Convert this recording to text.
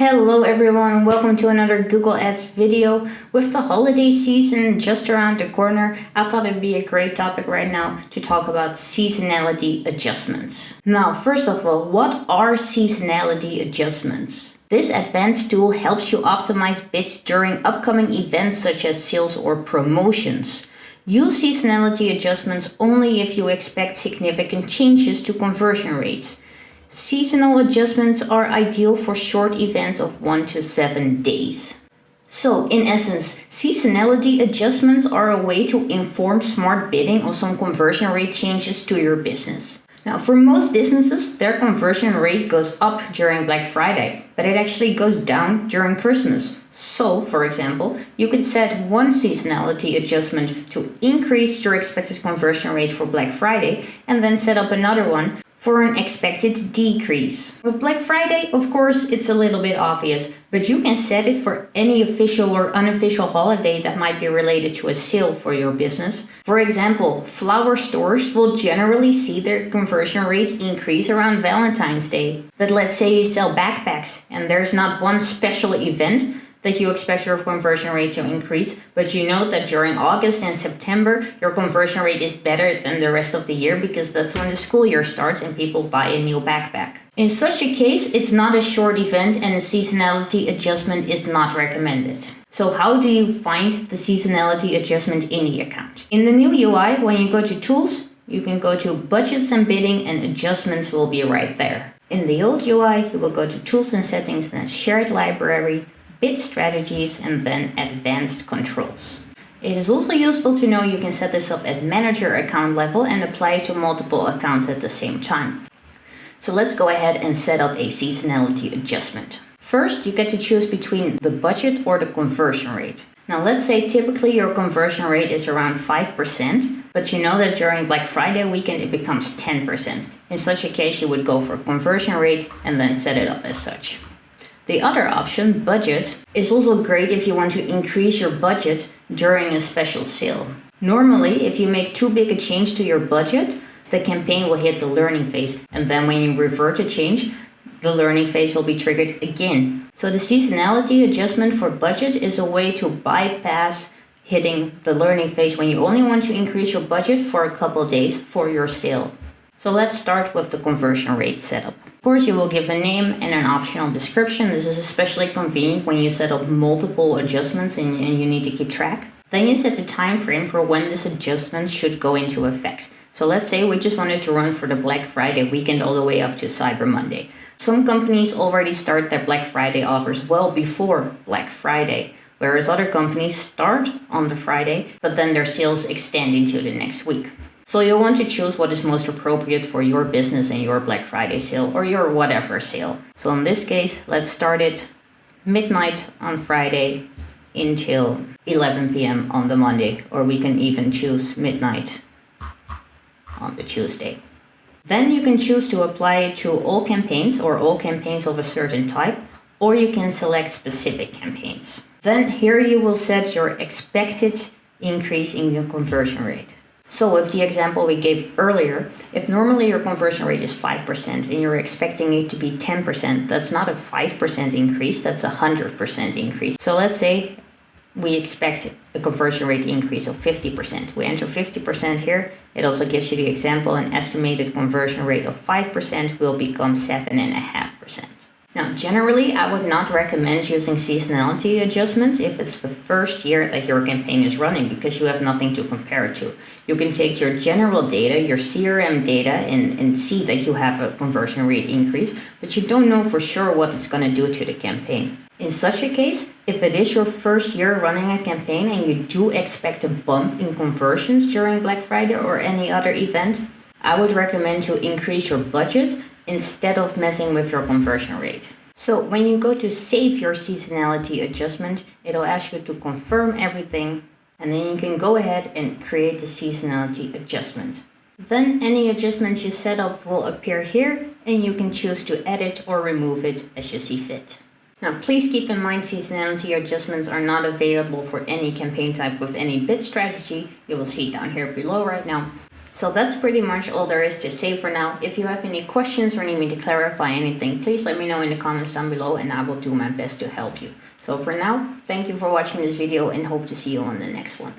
Hello everyone, welcome to another Google Ads video. With the holiday season just around the corner, I thought it'd be a great topic right now to talk about seasonality adjustments. Now, first of all, what are seasonality adjustments? This advanced tool helps you optimize bids during upcoming events such as sales or promotions. Use seasonality adjustments only if you expect significant changes to conversion rates. Seasonal adjustments are ideal for short events of 1 to 7 days. So, in essence, seasonality adjustments are a way to inform smart bidding on some conversion rate changes to your business. Now, for most businesses, their conversion rate goes up during Black Friday, but it actually goes down during Christmas. So, for example, you could set one seasonality adjustment to increase your expected conversion rate for Black Friday, and then set up another one for an expected decrease. With Black Friday, of course, it's a little bit obvious, but you can set it for any official or unofficial holiday that might be related to a sale for your business. For example, flower stores will generally see their conversion rates increase around Valentine's Day. But let's say you sell backpacks and there's not one special event that you expect your conversion rate to increase, but you know that during August and September, your conversion rate is better than the rest of the year because that's when the school year starts and people buy a new backpack. In such a case, it's not a short event and a seasonality adjustment is not recommended. So how do you find the seasonality adjustment in the account? In the new UI, when you go to Tools, you can go to Budgets and Bidding and Adjustments will be right there. In the old UI, you will go to Tools and Settings, then Shared Library, Bid Strategies, and then Advanced Controls. It is also useful to know you can set this up at manager account level and apply it to multiple accounts at the same time. So let's go ahead and set up a seasonality adjustment. First, you get to choose between the budget or the conversion rate. Now let's say typically your conversion rate is around 5%, but you know that during Black Friday weekend it becomes 10%. In such a case, you would go for conversion rate and then set it up as such. The other option, budget, is also great if you want to increase your budget during a special sale. Normally, if you make too big a change to your budget, the campaign will hit the learning phase, and then when you revert the change, the learning phase will be triggered again. So the seasonality adjustment for budget is a way to bypass hitting the learning phase when you only want to increase your budget for a couple days for your sale. So let's start with the conversion rate setup. Of course, you will give a name and an optional description. This is especially convenient when you set up multiple adjustments and you need to keep track. Then you set the time frame for when this adjustment should go into effect. So let's say we just wanted to run for the Black Friday weekend all the way up to Cyber Monday. Some companies already start their Black Friday offers well before Black Friday, whereas other companies start on the Friday, but then their sales extend into the next week. So you'll want to choose what is most appropriate for your business and your Black Friday sale or your whatever sale. So in this case, let's start it midnight on Friday until 11 p.m. on the Monday, or we can even choose midnight on the Tuesday. Then you can choose to apply it to all campaigns or all campaigns of a certain type, or you can select specific campaigns. Then here you will set your expected increase in your conversion rate. So with the example we gave earlier, if normally your conversion rate is 5% and you're expecting it to be 10%, that's not a 5% increase, that's a 100% increase. So let's say we expect a conversion rate increase of 50%. We enter 50% here. It also gives you the example, an estimated conversion rate of 5% will become 7.5%. Now, generally, I would not recommend using seasonality adjustments if it's the first year that your campaign is running because you have nothing to compare it to. You can take your general data, your CRM data, and see that you have a conversion rate increase, but you don't know for sure what it's going to do to the campaign. In such a case, if it is your first year running a campaign and you do expect a bump in conversions during Black Friday or any other event, I would recommend to increase your budget instead of messing with your conversion rate. So when you go to save your seasonality adjustment, it'll ask you to confirm everything, and then you can go ahead and create the seasonality adjustment. Then any adjustments you set up will appear here, and you can choose to edit or remove it as you see fit. Now, please keep in mind seasonality adjustments are not available for any campaign type with any bid strategy. You will see it down here below right now. So that's pretty much all there is to say for now. If you have any questions or need me to clarify anything, please let me know in the comments down below and I will do my best to help you. So for now, thank you for watching this video and hope to see you on the next one.